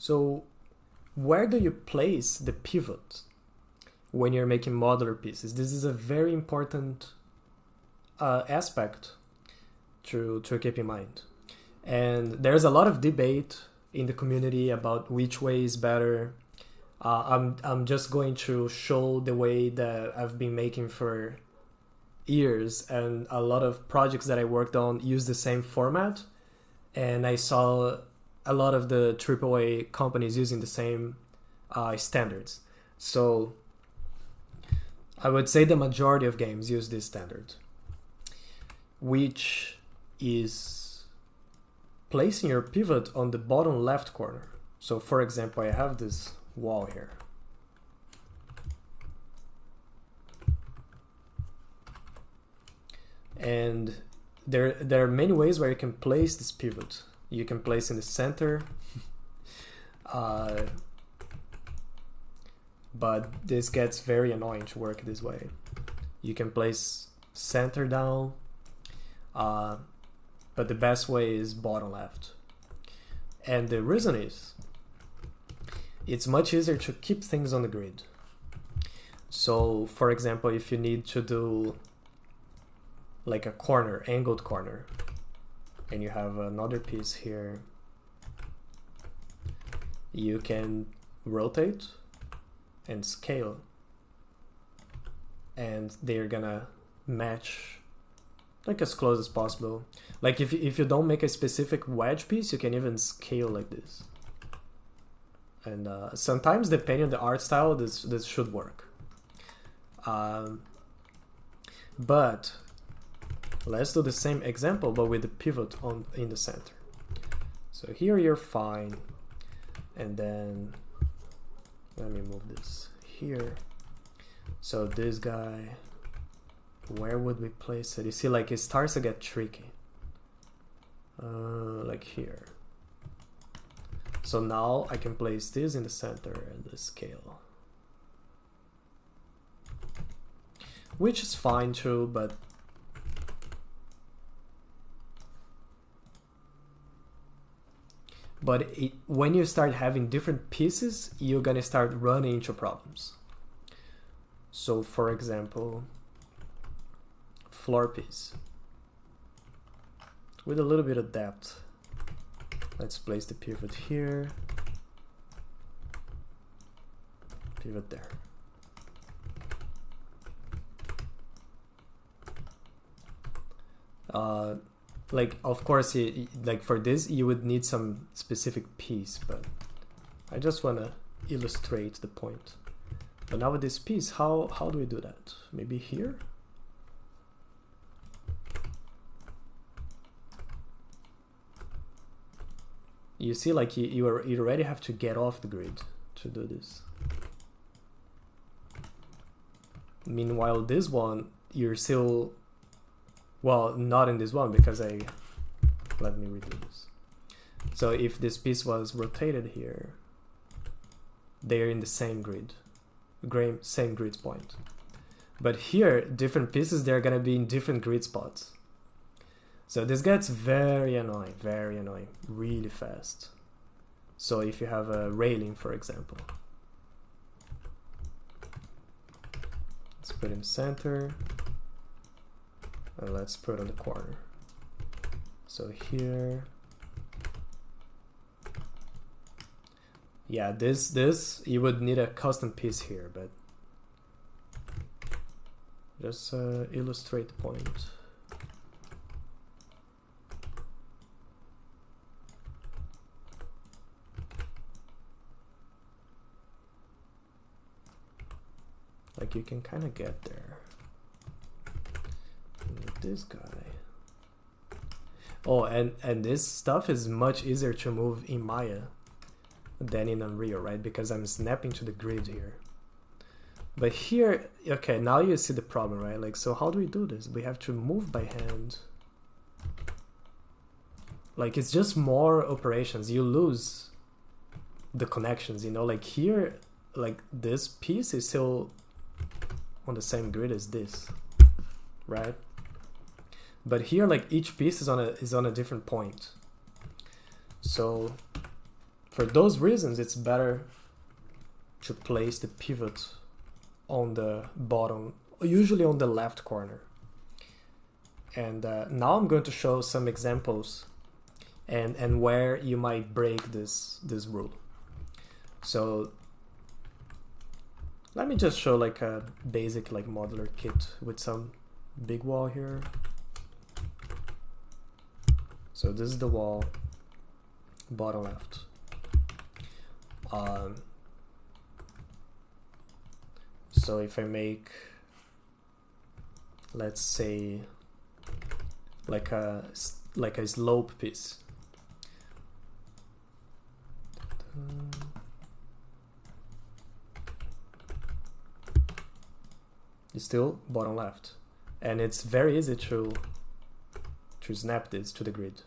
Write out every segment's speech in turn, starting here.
So where do you place the pivot when you're making modular pieces? This is a very important aspect to keep in mind. And there's a lot of debate in the community about which way is better. I'm just going to show the way that I've been making for years, and a lot of projects that I worked on use the same format, and I saw a lot of the AAA companies using the same standards. So I would say the majority of games use this standard, which is placing your pivot on the bottom left corner. So for example, I have this wall here. And there are many ways where you can place this pivot. You can place in the center, but this gets very annoying to work this way. You can place center down, but the best way is bottom left. And the reason is, it's much easier to keep things on the grid. So for example, if you need to do like a corner, angled corner, and you have another piece here, you can rotate and scale, and they're gonna match like as close as possible. Like if you don't make a specific wedge piece, you can even scale like this. And sometimes, depending on the art style, this should work. But let's do the same example, but with the pivot in the center. So here you're fine, and then let me move this here. So this guy, where would we place it? You see, like it starts to get tricky. Like here. So now I can place this in the center and the scale, which is fine too, but when you start having different pieces, you're gonna start running into problems. So for example, floor piece with a little bit of depth. Let's place the pivot here, pivot there. Like of course, like for this you would need some specific piece, but I just want to illustrate the point. But now with this piece, how do we do that? Maybe here? You see, like you already have to get off the grid to do this. Meanwhile, this one, you're still, well, not in this one because let me redo this. So if this piece was rotated here, they're in the same grid, same grid point. But here, different pieces, they're gonna be in different grid spots. So this gets very annoying, really fast. So if you have a railing, for example, let's put in center, and let's put it on the corner. So here, yeah, this you would need a custom piece here, but just illustrate the point. Like you can kind of get there. And this guy. Oh, and this stuff is much easier to move in Maya than in Unreal, right? Because I'm snapping to the grid here. But here, okay, now you see the problem, right? Like, so how do we do this? We have to move by hand. Like, it's just more operations. You lose the connections, you know? Like here, like this piece is still on the same grid as this, right? But here, like each piece is on a different point. So for those reasons, it's better to place the pivot on the bottom, usually on the left corner. And now I'm going to show some examples and where you might break this rule. So let me just show like a basic like modular kit with some big wall here. So this is the wall, bottom left. So if I make, let's say, like a slope piece. It's still bottom left, and it's very easy to snap this to the grid.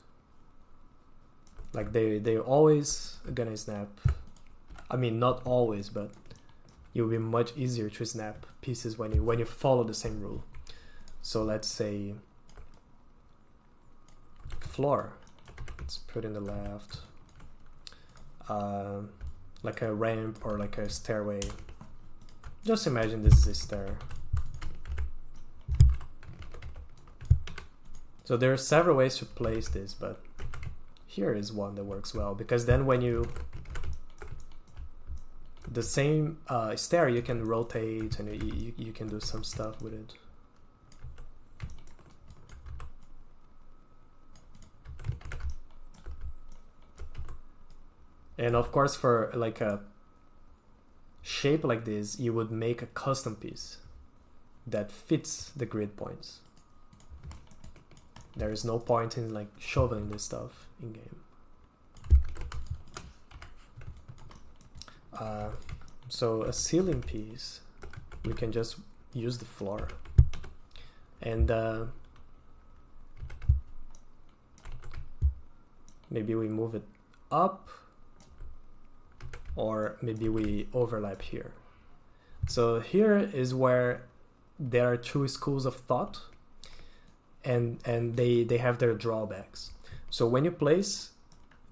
Like they're always gonna snap. I mean, not always, but it will be much easier to snap pieces when you follow the same rule. So let's say floor. Let's put in the left. Like a ramp or like a stairway. Just imagine this is a stair. So there are several ways to place this, but here is one that works well, because then when you the same stair, you can rotate and you can do some stuff with it. And of course, for like a shape like this, you would make a custom piece that fits the grid points. There is no point in like shoveling this stuff in game. So a ceiling piece, we can just use the floor, and maybe we move it up, or maybe we overlap here. So here is where there are two schools of thought, and they have their drawbacks. So when you place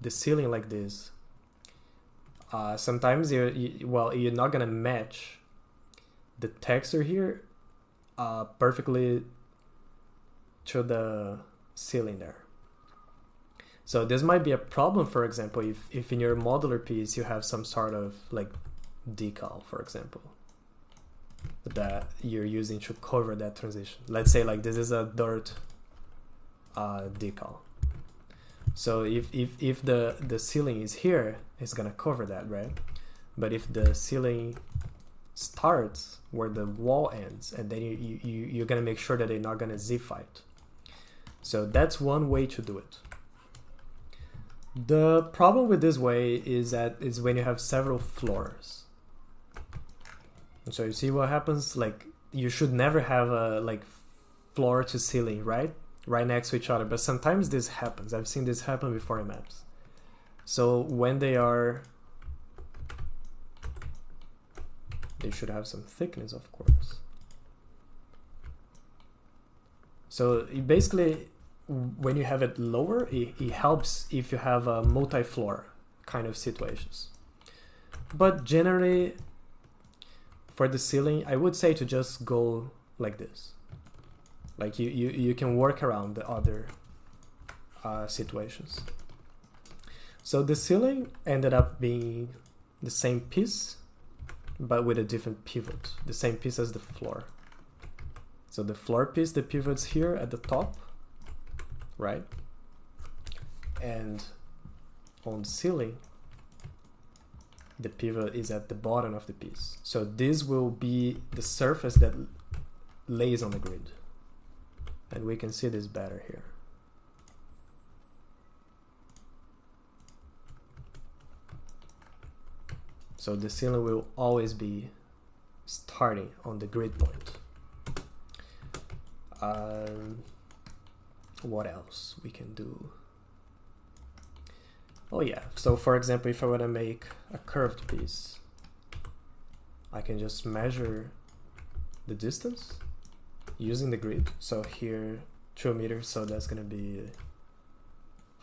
the ceiling like this, sometimes you're not gonna match the texture here perfectly to the ceiling there. So this might be a problem, for example, if in your modular piece you have some sort of like decal, for example, that you're using to cover that transition. Let's say like this is a dirt decal. So if the ceiling is here, it's gonna cover that, right? But if the ceiling starts where the wall ends, and then you're gonna make sure that they're not gonna z-fight. So that's one way to do it. The problem with this way is when you have several floors. And so you see what happens, like you should never have a like floor to ceiling, right next to each other, but sometimes this happens. I've seen this happen before in maps. So when they should have some thickness, of course. So basically, when you have it lower, it helps if you have a multi-floor kind of situations. But generally, for the ceiling, I would say to just go like this. Like you can work around the other situations. So the ceiling ended up being the same piece, but with a different pivot. The same piece as the floor. So the floor piece, the pivot's here at the top, right? And on the ceiling, the pivot is at the bottom of the piece. So this will be the surface that lays on the grid. And we can see this better here. So the ceiling will always be starting on the grid point. What else we can do? Oh yeah, so for example, if I want to make a curved piece, I can just measure the distance using the grid. So here 2 meters, so that's gonna be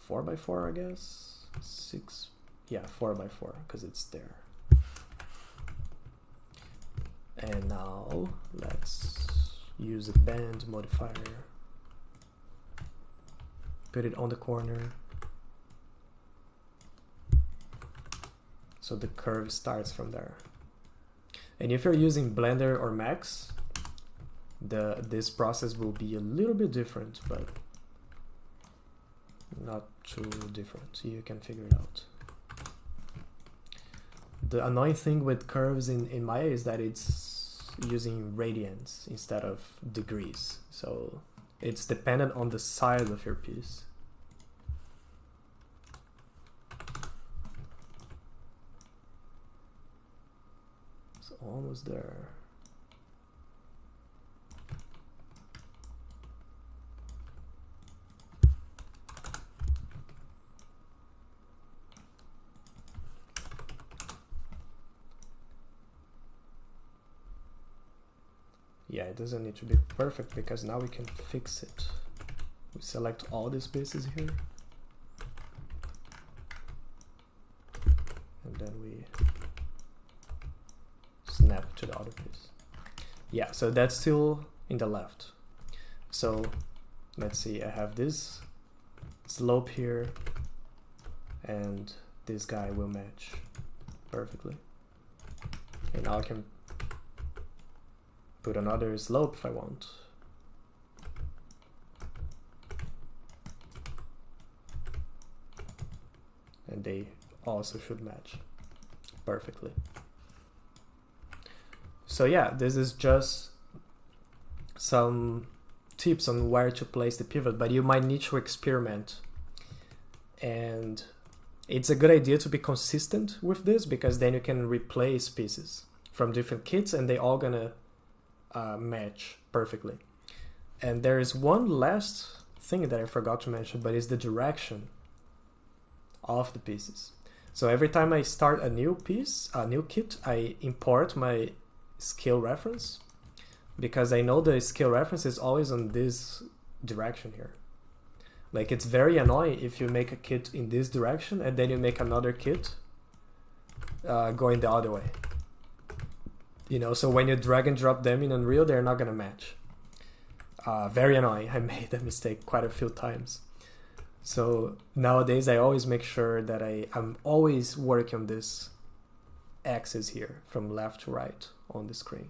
4 by 4, I guess. 6, yeah, 4x4, because it's there. And now let's use a bend modifier, put it on the corner, so the curve starts from there. And if you're using Blender or Max, this process will be a little bit different, but not too different. You can figure it out. The annoying thing with curves in Maya is that it's using radians instead of degrees. So it's dependent on the size of your piece. It's almost there. Yeah, it doesn't need to be perfect because now we can fix it. We select all these pieces here. And then we snap to the other piece. Yeah, so that's still in the left. So let's see, I have this slope here and this guy will match perfectly. And now I can put another slope if I want. And they also should match perfectly. So yeah, this is just some tips on where to place the pivot, but you might need to experiment. And it's a good idea to be consistent with this, because then you can replace pieces from different kits and they all gonna match perfectly. And there is one last thing that I forgot to mention, but it's the direction of the pieces. So every time I start a new piece, a new kit, I import my scale reference, because I know the scale reference is always on this direction here. Like, it's very annoying if you make a kit in this direction and then you make another kit going the other way. You know, so when you drag and drop them in Unreal, they're not gonna match. Very annoying. I made that mistake quite a few times. So nowadays I always make sure that I'm always working on this axis here from left to right on the screen.